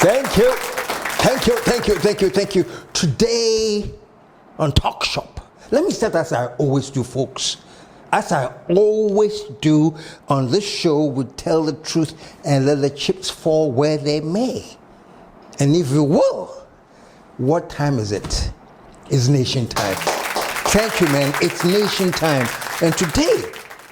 Thank you. Thank you, thank you, thank you, thank you. Today on Talk Shop, let me start as I always do, folks. As I always do on this show, we tell the truth and let the chips fall where they may. And if you will, what time is it? It's nation time. Thank you, man. It's nation time. And today,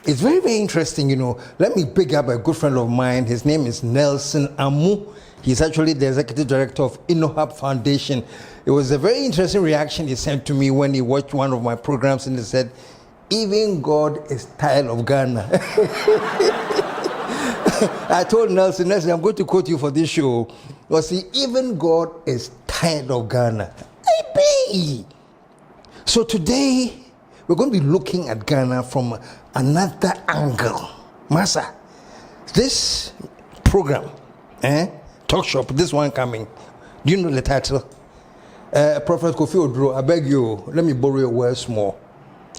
it's very, very interesting, you know. Let me pick up a good friend of mine. His name is Nelson Amu. He's actually the executive director of InnoHub Foundation. It was a very interesting reaction he sent to me when he watched one of my programs and he said, even God is tired of Ghana. I told Nelson, I'm going to quote you for this show. Well, see, even God is tired of Ghana. Hey, so today, we're going to be looking at Ghana from another angle. Mensah, this program, Talk Shop, this one coming. Do you know the title? Prophet Kofi Oduro, I beg you, let me borrow your words small.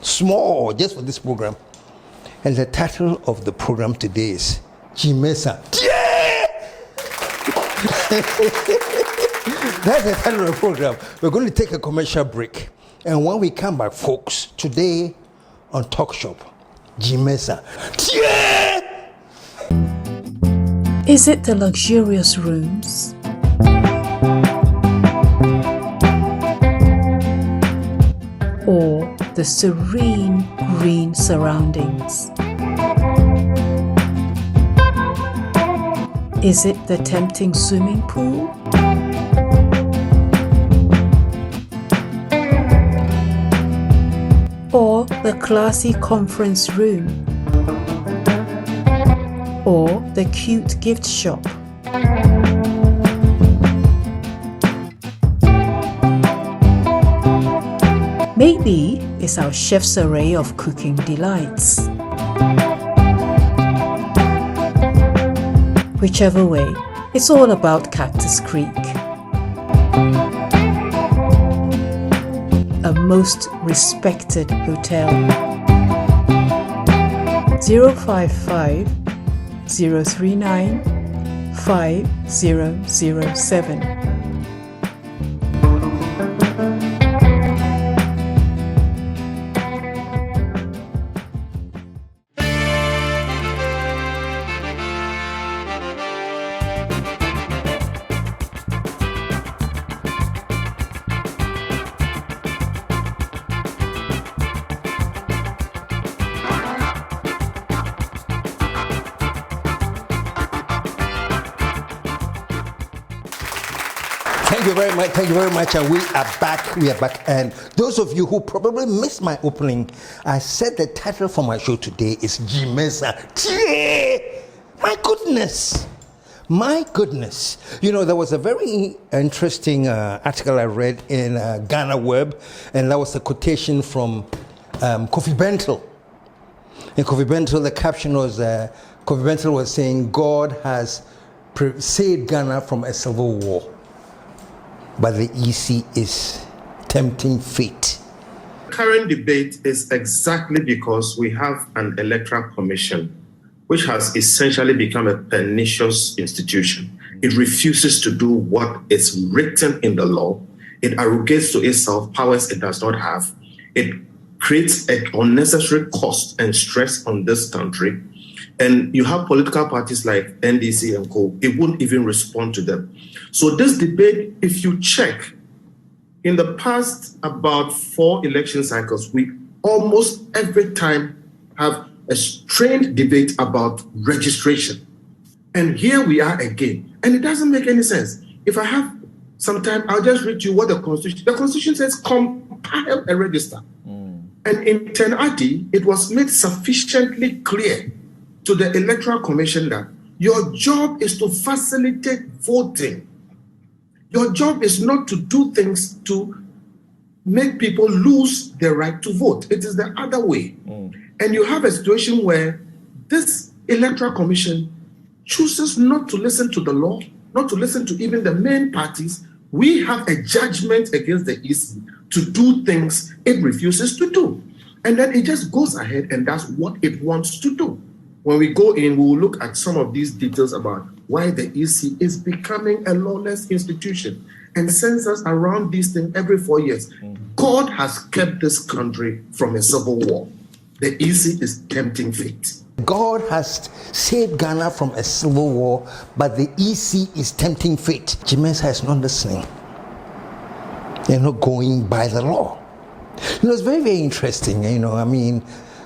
Small, just for this program. And the title of the program today is Mensah. Yeah! That's the title of the program. We're going to take a commercial break. And when we come back, folks, today on Talk Shop, Mensah. Yeah! Is it the luxurious rooms? Or the serene green surroundings? Is it the tempting swimming pool? Or the classy conference room? Or the cute gift shop? Maybe it's our chef's array of cooking delights. Whichever way, it's all about Cactus Creek. A most respected hotel. 055 039 5007. Thank you very much, and we are back, and those of you who probably missed my opening, I said the title for my show today is Mensah. My goodness, you know, there was a very interesting article I read in Ghana Web, and that was a quotation from Kofi Bentil. In Kofi Bentil, the caption was, Kofi Bentil was saying, God has saved Ghana from a civil war, but the EC is tempting fate. Current debate is exactly because we have an electoral commission which has essentially become a pernicious institution. It refuses to do what is written in the law. It arrogates to itself powers it does not have. It creates an unnecessary cost and stress on this country. And you have political parties like NDC and co. It won't even respond to them. So this debate, if you check, in the past about 4 election cycles, we almost every time have a strained debate about registration. And here we are again. And it doesn't make any sense. If I have some time, I'll just read you what the Constitution says, compile a register. And in 1080, it was made sufficiently clear to the Electoral Commission that your job is to facilitate voting. Your job is not to do things to make people lose their right to vote. It is the other way. And you have a situation where this Electoral Commission chooses not to listen to the law, not to listen to even the main parties. We have a judgment against the EC to do things it refuses to do. And then it just goes ahead and does what it wants to do. When we go in, we will look at some of these details about why the EC is becoming a lawless institution and sends us around these things every 4 years. God has kept this country from a civil war. The EC is tempting fate. God has saved Ghana from a civil war, but the EC is tempting fate. Mensah is not listening. They're not going by the law. It's very, very interesting.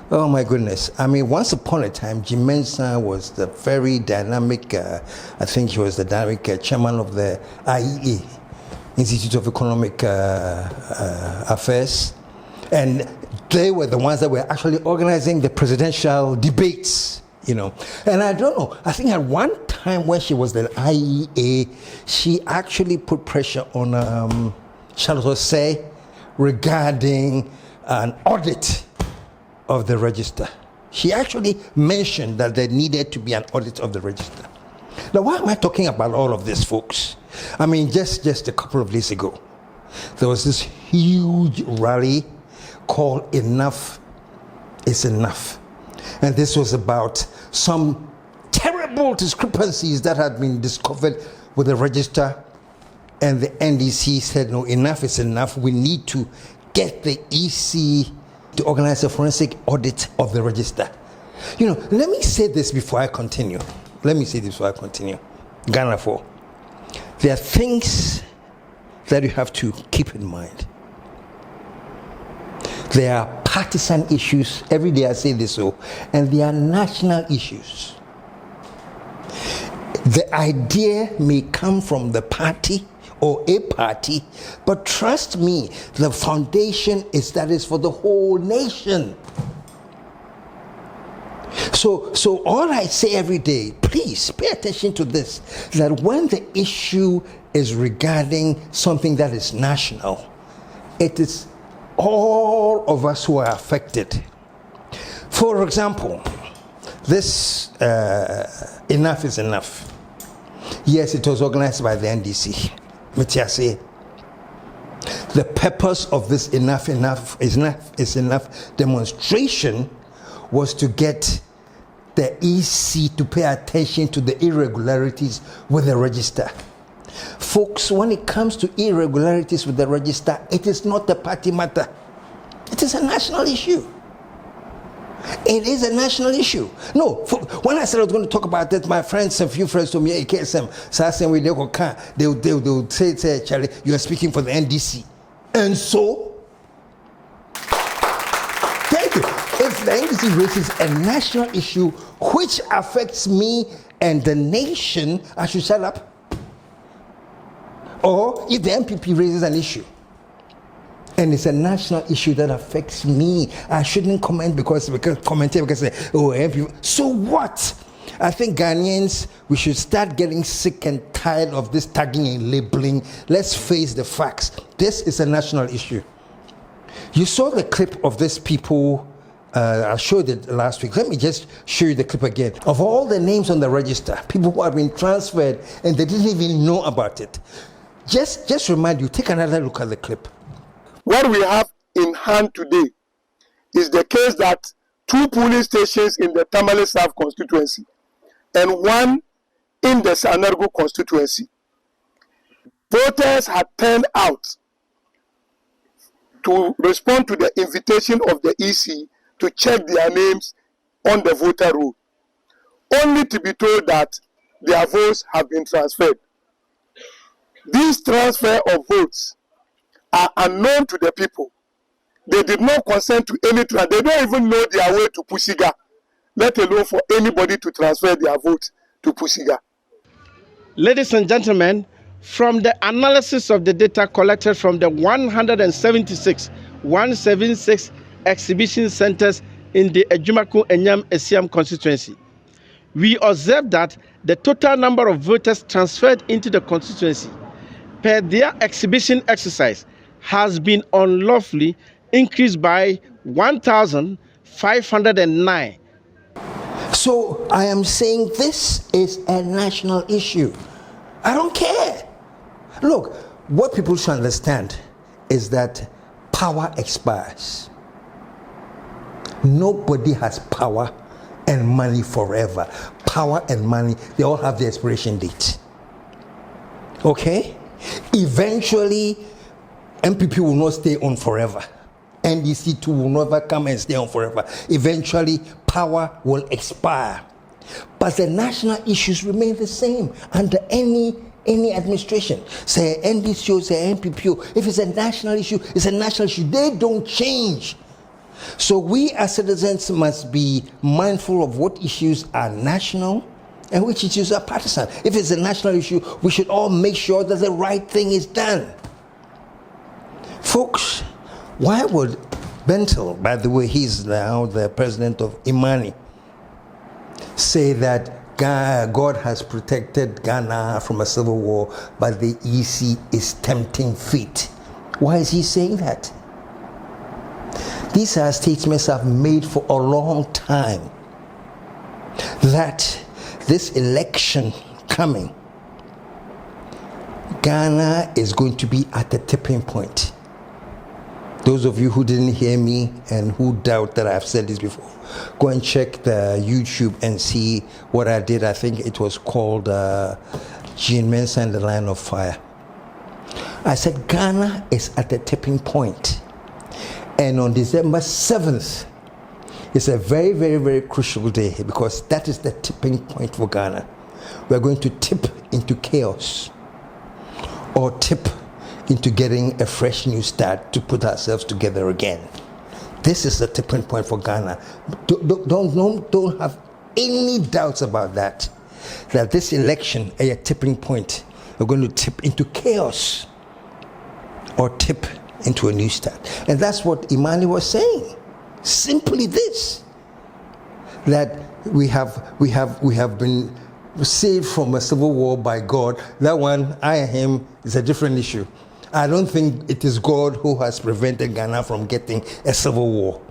Oh my goodness. Once upon a time, Mensah was the very dynamic, I think he was the dynamic chairman of the IEA, Institute of Economic Affairs. And they were the ones that were actually organizing the presidential debates, And I don't know, I think at one time when she was the IEA, she actually put pressure on Charlotte say regarding an audit of the register. She actually mentioned that there needed to be an audit of the register. Now, why am I talking about all of this, folks? Just a couple of days ago, there was this huge rally called Enough is Enough. And this was about some terrible discrepancies that had been discovered with the register. And the NDC said, no, enough is enough. We need to get the EC to organize a forensic audit of the register. Let me say this before I continue. Ghana 4. There are things that you have to keep in mind. There are partisan issues. Every day I say this, and there are national issues. The idea may come from the party or a party, but trust me, the foundation is that it's for the whole nation. So all I say every day, please pay attention to this, that when the issue is regarding something that is national, it is all of us who are affected. For example, this Enough is Enough. Yes, it was organized by the NDC. The purpose of this Enough is Enough demonstration was to get the EC to pay attention to the irregularities with the register. Folks, when it comes to irregularities with the register, it is not a party matter. It is a national issue. It is a national issue. No, when I said I was going to talk about that, my friends, a few friends told me, hey, KSM, they would say, Charlie, you are speaking for the NDC. And so, thank you. If the NDC raises a national issue which affects me and the nation, I should shut up. Or if the MPP raises an issue and it's a national issue that affects me, I shouldn't comment because say, oh, MPP. So what? I think Ghanaians, we should start getting sick and tired of this tagging and labeling. Let's face the facts. This is a national issue. You saw the clip of these people. I showed it last week. Let me just show you the clip again. Of all the names on the register, people who have been transferred and they didn't even know about it. Just remind you, take another look at the clip. What we have in hand today is the case that 2 polling stations in the Tamale South constituency and 1 in the Sanargo constituency, voters had turned out to respond to the invitation of the EC to check their names on the voter roll, only to be told that their votes have been transferred. This transfer of votes are unknown to the people. They did not consent to any transfer. They don't even know their way to Pusiga, let alone for anybody to transfer their vote to Pusiga. Ladies and gentlemen, from the analysis of the data collected from the 176 exhibition centers in the Ejumaku Enyam Esiam constituency, we observed that the total number of voters transferred into the constituency per their exhibition exercise has been unlawfully increased by 1,509. So I am saying this is a national issue. I don't care. Look, what people should understand is that power expires. Nobody has power and money forever. Power and money, they all have the expiration date. Okay? Eventually, MPP will not stay on forever. NDC too will never come and stay on forever. Eventually, power will expire. But the national issues remain the same under any administration. Say NDC, say NPP. If it's a national issue, it's a national issue. They don't change. So we as citizens must be mindful of what issues are national and which issues are partisan. If it's a national issue, we should all make sure that the right thing is done. Folks, why would Bentel, by the way, he's now the president of Imani, say that God has protected Ghana from a civil war, but the EC is tempting fate? Why is he saying that? These are statements I've made for a long time, that this election coming, Ghana is going to be at a tipping point. Those of you who didn't hear me and who doubt that I've said this before, go and check the YouTube and see what I did. I think it was called Gene Mensah and the Line of Fire. I said Ghana is at a tipping point. And on December 7th, it's a very, very, very crucial day because that is the tipping point for Ghana. We're going to tip into chaos or tip into getting a fresh new start to put ourselves together again. This is the tipping point for Ghana. Don't have any doubts about that. That this election is a tipping point. We're going to tip into chaos or tip into a new start. And that's what Imani was saying. Simply this, that we have been saved from a civil war by God. That one, I and him, is a different issue. I don't think it is God who has prevented Ghana from getting a civil war.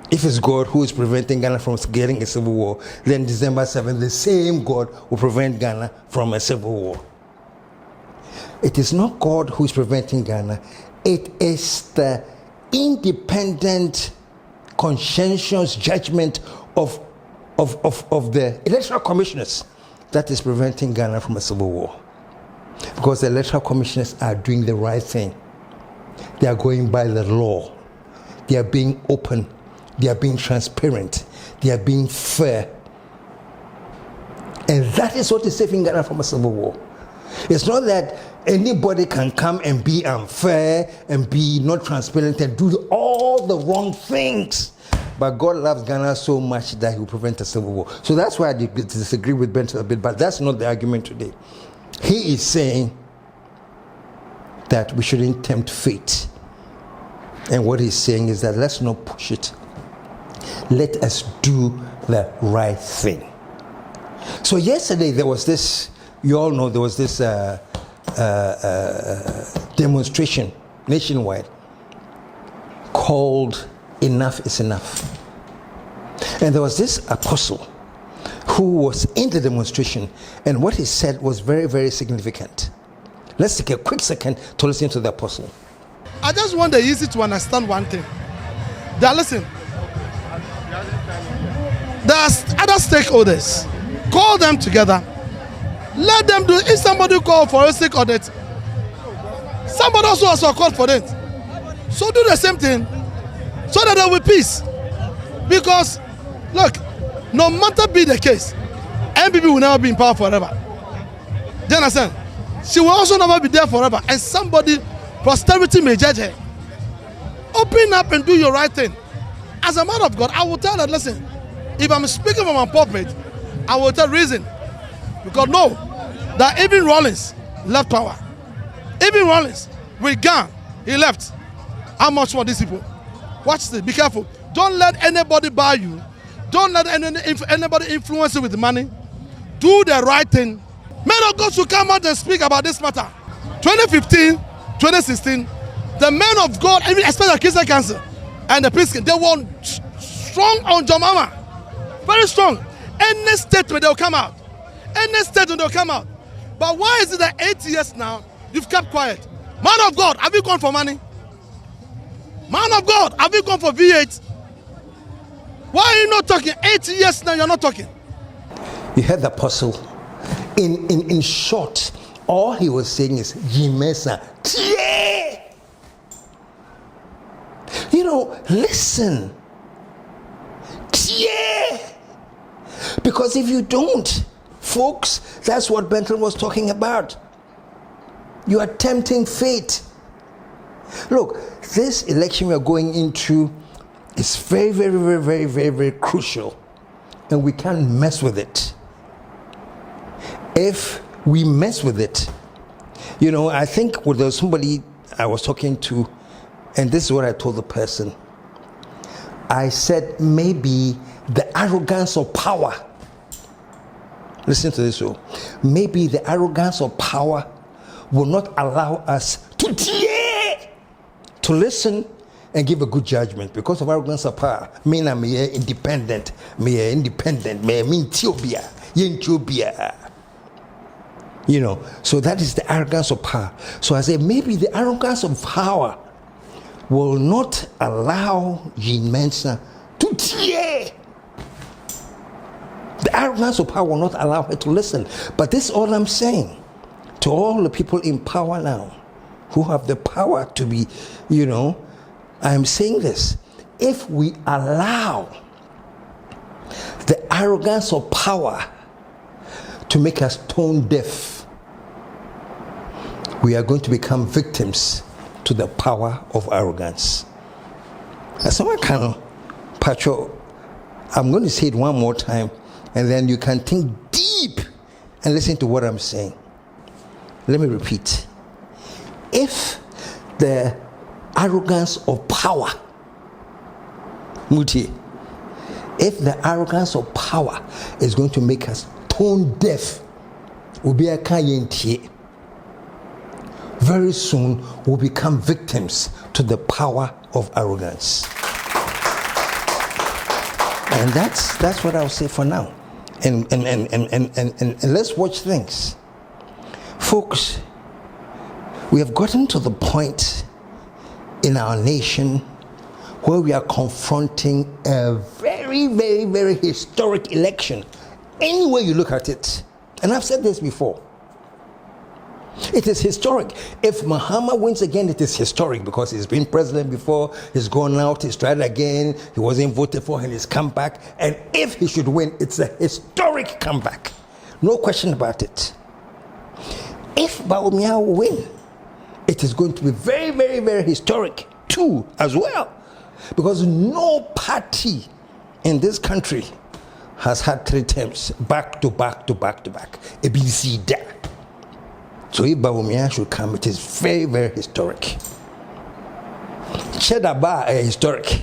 If it's God who is preventing Ghana from getting a civil war, then December 7th, the same God will prevent Ghana from a civil war. It is not God who is preventing Ghana. It is the independent, conscientious judgment of the Electoral Commissioners that is preventing Ghana from a civil war. Because the Electoral Commissioners are doing the right thing. They are going by the law. They are being open. They are being transparent. They are being fair. And that is what is saving Ghana from a civil war. It's not that anybody can come and be unfair and be not transparent and do all the wrong things. But God loves Ghana so much that he will prevent a civil war. So that's why I disagree with Benton a bit, but that's not the argument today. He is saying that we shouldn't tempt fate. And what he's saying is that let's not push it. Let us do the right thing. So yesterday there was this, you all know there was this demonstration nationwide called Enough is Enough. And there was this apostle who was in the demonstration, and what he said was very, very significant. Let's take a quick second to listen to the apostle. I just want the easy to understand one thing. That listen, there's other stakeholders. Call them together. Let them do. If somebody call for a sick audit, somebody also has a call for it. So do the same thing, so that there will be peace. Because look, no matter be the case, MPP will never be in power forever. Do you understand? She will also never be there forever. And somebody, posterity may judge her. Open up and do your right thing. As a man of God, I will tell her, listen, if I'm speaking from my pulpit, I will tell reason. Because no, that even Rollins left power. Even Rollins, with Ghana, he left. How much for these people? Watch this, be careful. Don't let anybody buy you. Don't let anybody influence you with money. Do the right thing. Men of God should come out and speak about this matter. 2015, 2016, the men of God, even especially KSM Council and the Piskin, they were strong on Jamama. Very strong. Any statement they'll come out. Any statement they'll come out. But why is it that 8 years now, you've kept quiet? Man of God, have you gone for money? Man of God, have you gone for V8? Why are you not talking? 8 years now, you're not talking. You heard the apostle. In short, all he was saying is, Mensah, tieee. You know, listen. Tieee. Because if you don't, folks, that's what Benton was talking about. You are tempting fate. Look, this election we are going into is very, very, very, very, very, very crucial, and we can't mess with it. If we mess with it, you know, I think there was somebody I was talking to, and this is what I told the person. I said, maybe the arrogance of power, listen to this, maybe the arrogance of power will not allow us to listen and give a good judgment because of arrogance of power. Me na me independent, me mean Ethiopia, you know. So that is the arrogance of power. So I say maybe the arrogance of power will not allow Mensah to tear. The arrogance of power will not allow her to listen. But this is all I'm saying to all the people in power now, who have the power to be, you know, I'm saying this. If we allow the arrogance of power to make us tone deaf, we are going to become victims to the power of arrogance. As someone can, Pacho, I'm going to say it one more time, and then you can think deep and listen to what I'm saying. Let me repeat. If the arrogance of power, Muti, if the arrogance of power is going to make us tone deaf, very soon we'll become victims to the power of arrogance. And that's what I'll say for now. And let's watch things. Folks, we have gotten to the point in our nation where we are confronting a very, very, very historic election. Any way you look at it, and I've said this before, it is historic. If Mahama wins again, it is historic because he's been president before, he's gone out, he's tried again, he wasn't voted for, and he's come back. And if he should win, it's a historic comeback. No question about it. If Bawumia will win, it is going to be very, very, very historic too, as well. Because no party in this country has had 3 terms back to back to back to back. ABC da. So if Bawumia should come, it is very, very historic. Chedaba is historic.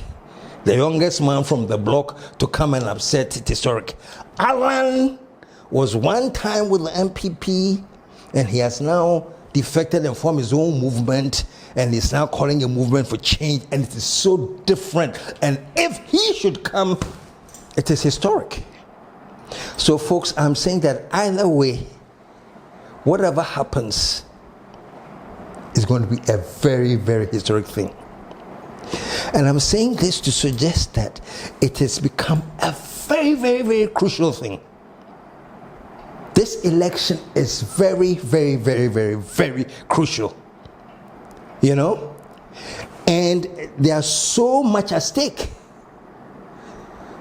The youngest man from the block to come and upset it, historic. Alan was one time with the MPP, and he has now defected and formed his own movement, and he's now calling a movement for change, and it is so different. And if he should come, it is historic. So folks, I'm saying that either way, whatever happens is going to be a very, very historic thing. And I'm saying this to suggest that it has become a very, very, very crucial thing. This election is very, very, very, very, very crucial. You know? And there's so much at stake.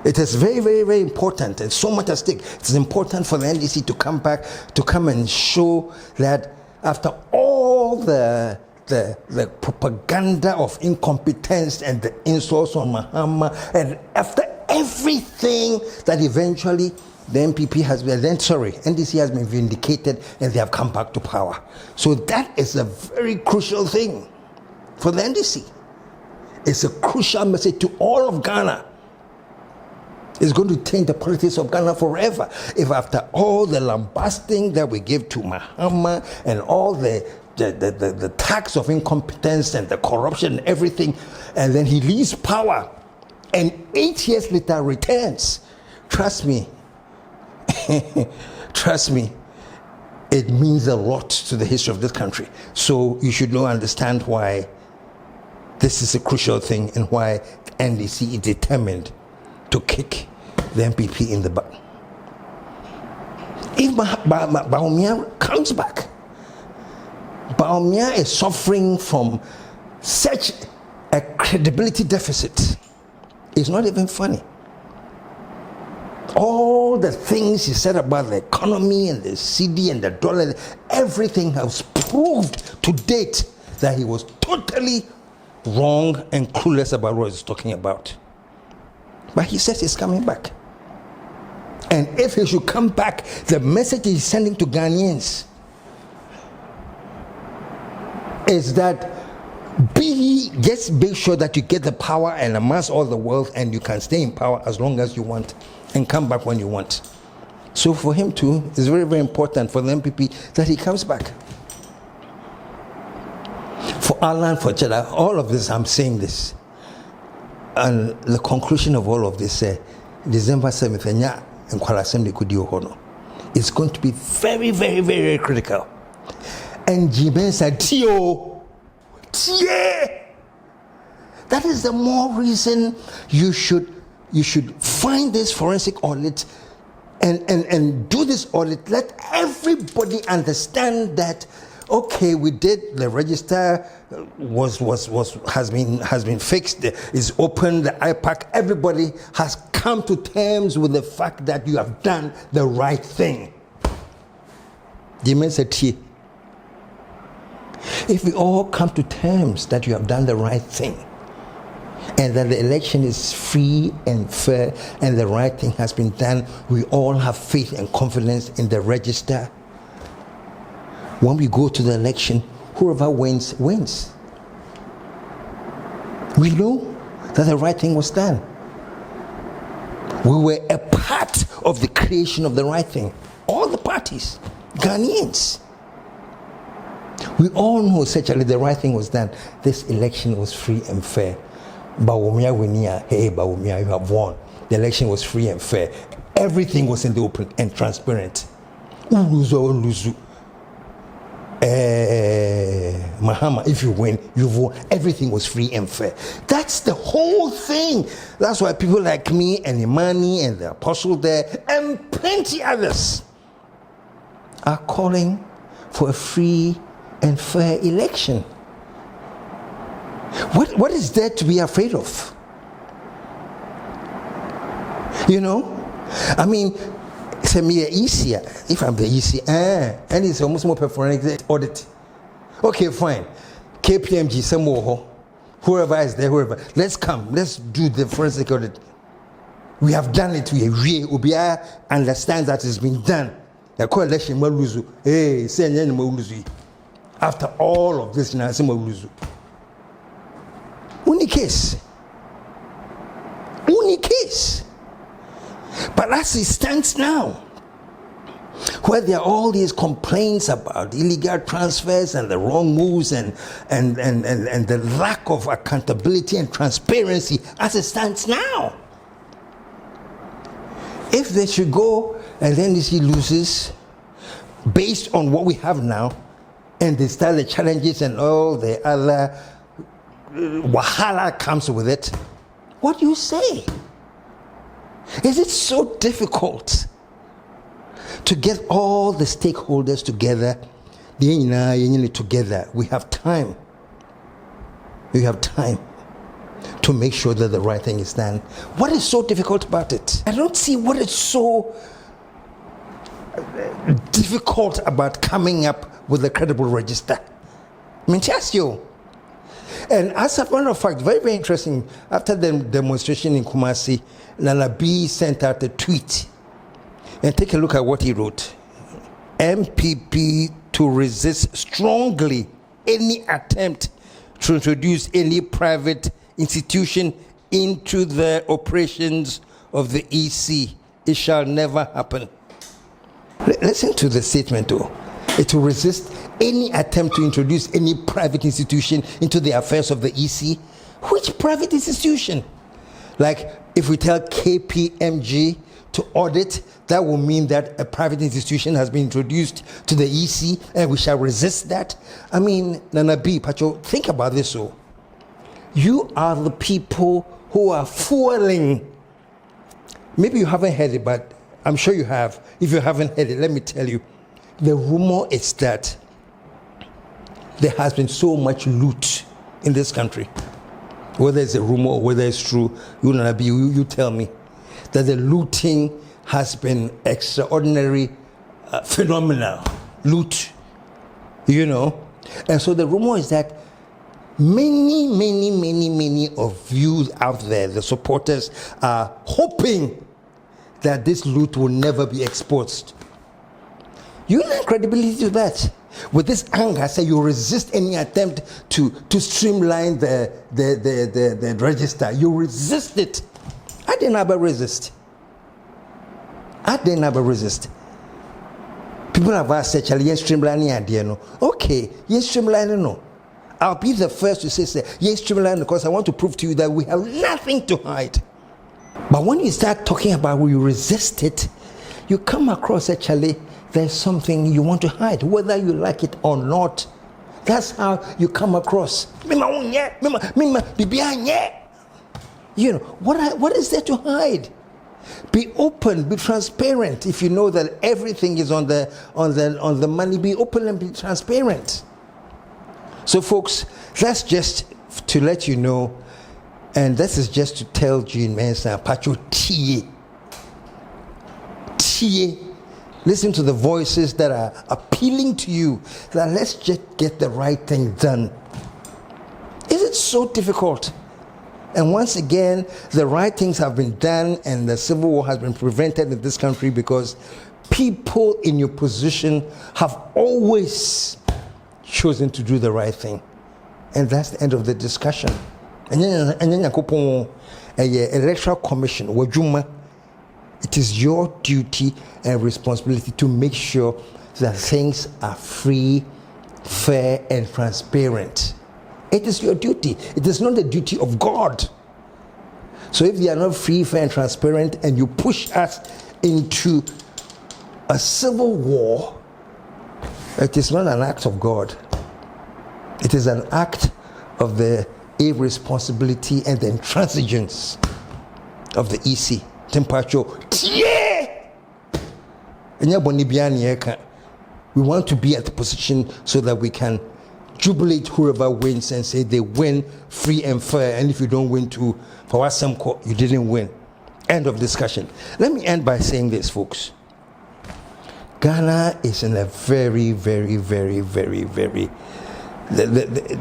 It is very, very, very important. There's so much at stake. It's important for the NDC to come back, to come and show that after all the propaganda of incompetence and the insults on Mahama, and after everything that eventually the NDC has been vindicated and they have come back to power. So that is a very crucial thing for the NDC. It's a crucial message to all of Ghana. It's going to change the politics of Ghana forever. If after all the lambasting that we give to Mahama and all the tax of incompetence and the corruption and everything, and then he leaves power and 8 years later returns, trust me, trust me, it means a lot to the history of this country. So you should understand why this is a crucial thing and why NDC is determined to to kick the MPP in the butt. If Bawumia comes back, Bawumia is suffering from such a credibility deficit. It's not even funny. All the things he said about the economy and the CD and the dollar, everything has proved to date that he was totally wrong and clueless about what he's talking about. But he says he's coming back. And if he should come back, the message he's sending to Ghanaians is that just make sure that you get the power and amass all the wealth, and you can stay in power as long as you want and come back when you want. So for him too, it's very, very important for the MPP that he comes back. For Alan, for Cheddar, all of this, I'm saying this. And the conclusion of all of this, December 7th, it's going to be very, very, very critical. And Jiben said, tieee. That is the more reason you should find this forensic audit and do this audit. Let everybody understand that, okay, we did, the register has been fixed, is open, the IPAC, everybody has come to terms with the fact that you have done the right thing. Jimen said, tieee. If we all come to terms that you have done the right thing, and that the election is free and fair and the right thing has been done, we all have faith and confidence in the register. When we go to the election, whoever wins, wins. We know that the right thing was done. We were a part of the creation of the right thing. All the parties, Ghanaians. We all know essentially the right thing was done. This election was free and fair. Bawumia winia, hey Bawumia, you have won. The election was free and fair. Everything was in the open and transparent. Uluzu. Mahama, if you win, you've won. Everything was free and fair. That's the whole thing. That's why people like me and Imani and the Apostle there and plenty others are calling for a free and fair election. What is there to be afraid of? You know? I mean, it's easier if I'm the EC, and it's almost more forensic audit. Okay, fine. KPMG, some more, whoever is there, whoever. Let's do the forensic audit. We have done it. We understand that it's been done. The coalition will lose. Hey, say lose. After all of this, now some will lose. Only case. But as it stands now, where there are all these complaints about illegal transfers and the wrong moves and the lack of accountability and transparency as it stands now, if they should go and then he loses based on what we have now, and they start the challenges and all the other wahala comes with it, what do you say? Is it so difficult to get all the stakeholders together? We have time. We have time to make sure that the right thing is done. What is so difficult about it? I don't see what is so difficult about coming up with a credible register. I mean, just you. And as a matter of fact, very, very interesting, after the demonstration in Kumasi, Nana B sent out a tweet. And take a look at what he wrote. MPP to resist strongly any attempt to introduce any private institution into the operations of the EC. It shall never happen. Listen to the statement though. It will resist any attempt to introduce any private institution into the affairs of the EC. Which private institution? Like if we tell KPMG to audit, that will mean that a private institution has been introduced to the EC and we shall resist that. I mean, Nana B, Pacho, think about this. So, you are the people who are fueling maybe you haven't heard it, but I'm sure you have. If you haven't heard it, let me tell you. The rumor is that there has been so much loot in this country. Whether it's a rumor or whether it's true, you tell me. That the looting has been extraordinary, phenomenal loot, And so the rumor is that many of you out there, the supporters, are hoping that this loot will never be exposed. You need credibility to that. With this anger, say you resist any attempt to streamline the register. You resist it. I didn't ever resist. People have asked, yes, streamlining idea, no. Okay, yes, streamlining, no. I'll be the first to say, yes, streamlining, because I want to prove to you that we have nothing to hide. But when you start talking about when you resist it, you come across actually there's something you want to hide, whether you like it or not. That's how you come across. What is there to hide? Be open, be transparent. If you know that everything is on the money, be open and be transparent. So folks, that's just to let you know, and this is just to tell Jean Mensah, Pacho tieee. Listen to the voices that are appealing to you, that let's just get the right thing done. Is it so difficult? And once again, the right things have been done and the civil war has been prevented in this country because people in your position have always chosen to do the right thing. And that's the end of the discussion. And then Electoral Commission, it is your duty and responsibility to make sure that things are free, fair, and transparent. It is your duty. It is not the duty of God. So if they are not free, fair, and transparent, and you push us into a civil war, it is not an act of God. It is an act of the irresponsibility and the intransigence of the EC. Tempacho, we want to be at the position so that we can jubilate whoever wins and say they win free and fair, and if you don't win too, for us some court, you didn't win. End of discussion. Let me end by saying this, folks. Ghana is in a very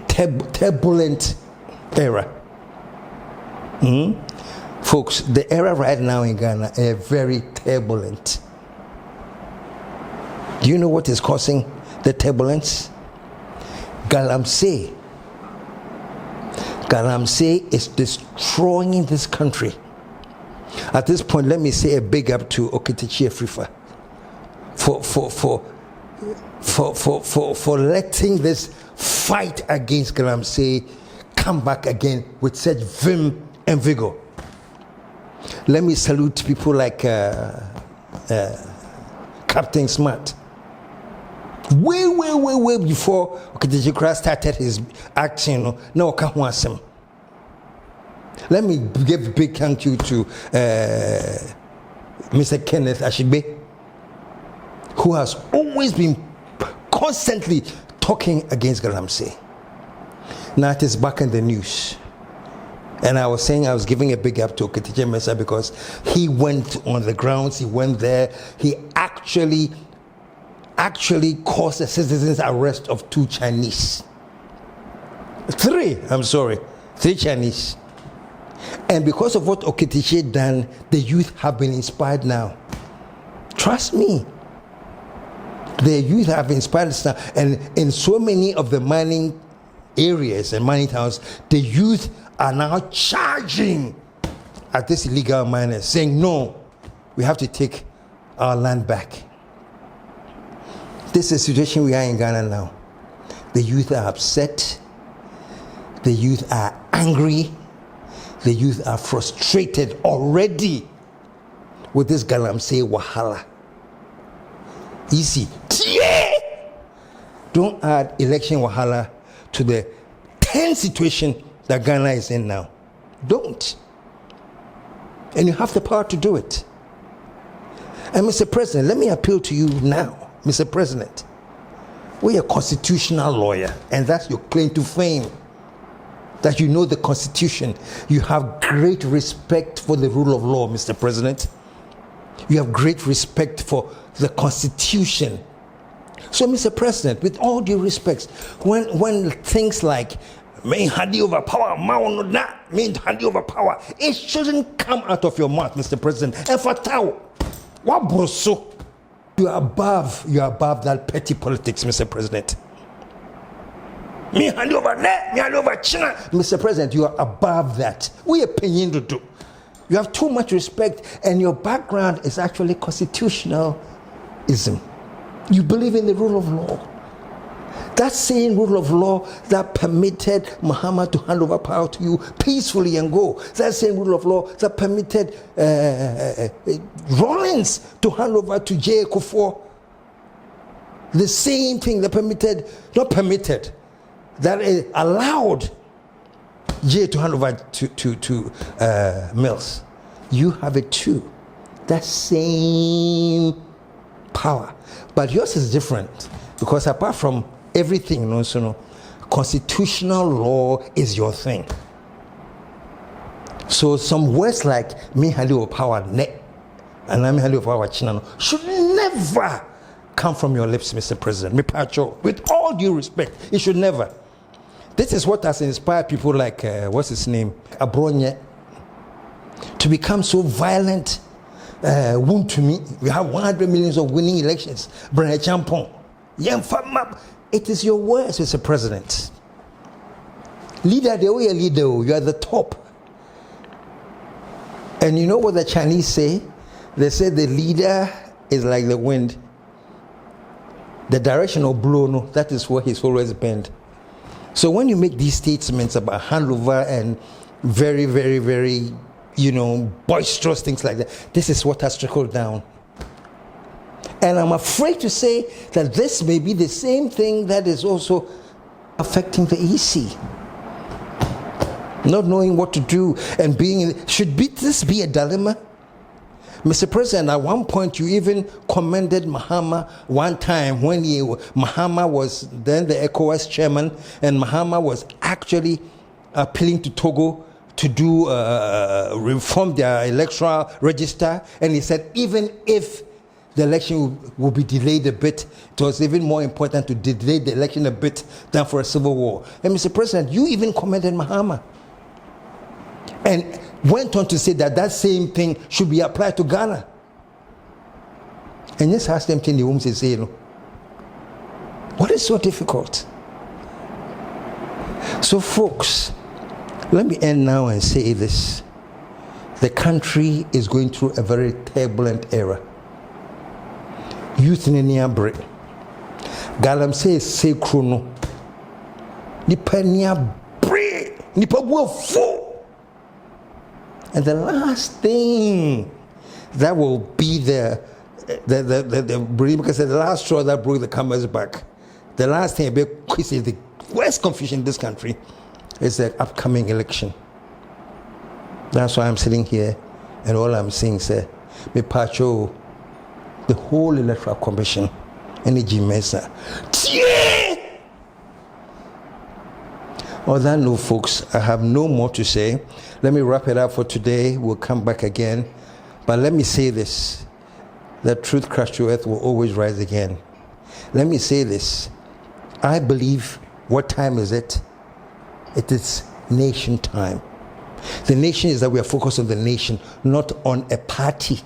turbulent era. Folks, the era right now in Ghana is very turbulent. Do you know what is causing the turbulence? Galamsey. Galamsey is destroying this country. At this point, let me say a big up to Okitichi Afrifa for letting this fight against Galamsey come back again with such vim and vigor. Let me salute people like Captain Smart. Way before Okitichi started his action, no Kahwasem. Let me give a big thank you to Mr. Kenneth Ashigbe, who has always been constantly talking against Galamsey. Now it is back in the news. And I was saying I was giving a big up to Okitichi Mensah because he went on the grounds, he went there, he actually caused the citizens' arrest of 3 Chinese. 3 Chinese. And because of what Okitichi done, the youth have been inspired now. Trust me. The youth have been inspired now. And in so many of the mining areas and mining towns, the youth are now charging at this illegal miners, saying, no, we have to take our land back. This is the situation we are in Ghana now. The youth are upset. The youth are angry. The youth are frustrated already with this Galamsey Wahala. Easy. Don't add election Wahala to the tense situation that Ghana is in now. Don't. And you have the power to do it. And Mr. President, let me appeal to you now, Mr. President. We're a constitutional lawyer, and that's your claim to fame. That you know the Constitution. You have great respect for the rule of law, Mr. President. You have great respect for the Constitution. So, Mr. President, with all due respect, when things like may hand you over power, may hand you over power, it shouldn't come out of your mouth, Mr. President. And for Tao, what broso? You are above that petty politics, Mr. President. Me hand over there, me hand over China. Mr. President, you are above that. We are paying to do. You have too much respect, and your background is actually constitutionalism. You believe in the rule of law. That same rule of law that permitted Muhammad to hand over power to you peacefully and go. That same rule of law that permitted Rawlings to hand over to J. Kufuor. The same thing that that allowed J to hand over to Mills. You have it too. That same power. But yours is different because apart from everything, constitutional law is your thing. So some words like me hand over power and I'm hand over power China should never come from your lips, Mr. President. With all due respect, it should never. This is what has inspired people like, what's his name? Abronye, to become so violent. Wound to me. We have 100 millions of winning elections. It is your words, Mr. President. Leader, the way a leader, you are the top. And you know what the Chinese say? They say the leader is like the wind. The direction of blow, that is where he's always bent. So when you make these statements about handover and very, very, very, boisterous things like that, this is what has trickled down. And I'm afraid to say that this may be the same thing that is also affecting the EC. Not knowing what to do and this be a dilemma? Mr. President, at one point you even commended Mahama one time when Mahama was then the ECOWAS chairman, and Mahama was actually appealing to Togo to do reform their electoral register, and he said even if the election will be delayed a bit, it was even more important to delay the election a bit than for a civil war. And Mr. President, you even commended Mahama and went on to say that same thing should be applied to Ghana. And just ask them in the rooms and say, what is so difficult? So folks, let me end now and say this. The country is going through a very turbulent era. Youth in the break. Galam says, say chrono. Nipa niya break. Nipa full. And the last thing that will be the last straw that broke the camel's back. The last thing the worst confusion in this country is the upcoming election. That's why I'm sitting here, and all I'm saying is, me pacho, the whole Electoral Commission, energy Mensah. Tieee! On that note, folks, I have no more to say. Let me wrap it up for today. We'll come back again. But let me say this. The truth crushed to earth will always rise again. Let me say this. I believe, what time is it? It is nation time. The nation is that we are focused on the nation, not on a party.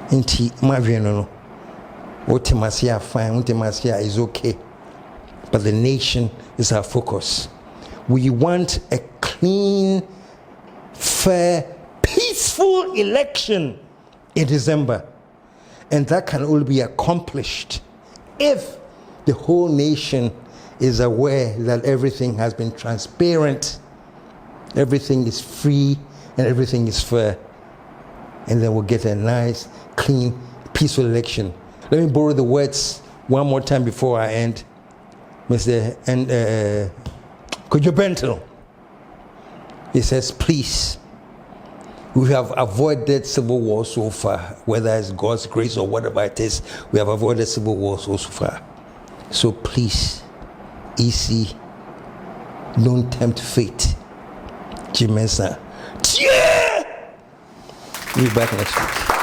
Inti maviano. Utimasia fine, utimasia is okay. But the nation is our focus. We want a clean, fair, peaceful election in December. And that can only be accomplished if the whole nation is aware that everything has been transparent, everything is free, and everything is fair. And then we'll get a nice, clean, peaceful election. Let me borrow the words one more time before I end. Mr. Kojo Bentel. He says, please, We have avoided civil war so far, whether it's God's grace or whatever it is. We have avoided civil war so far. So please, EC, don't tempt fate. Mensah. We'll be back next week.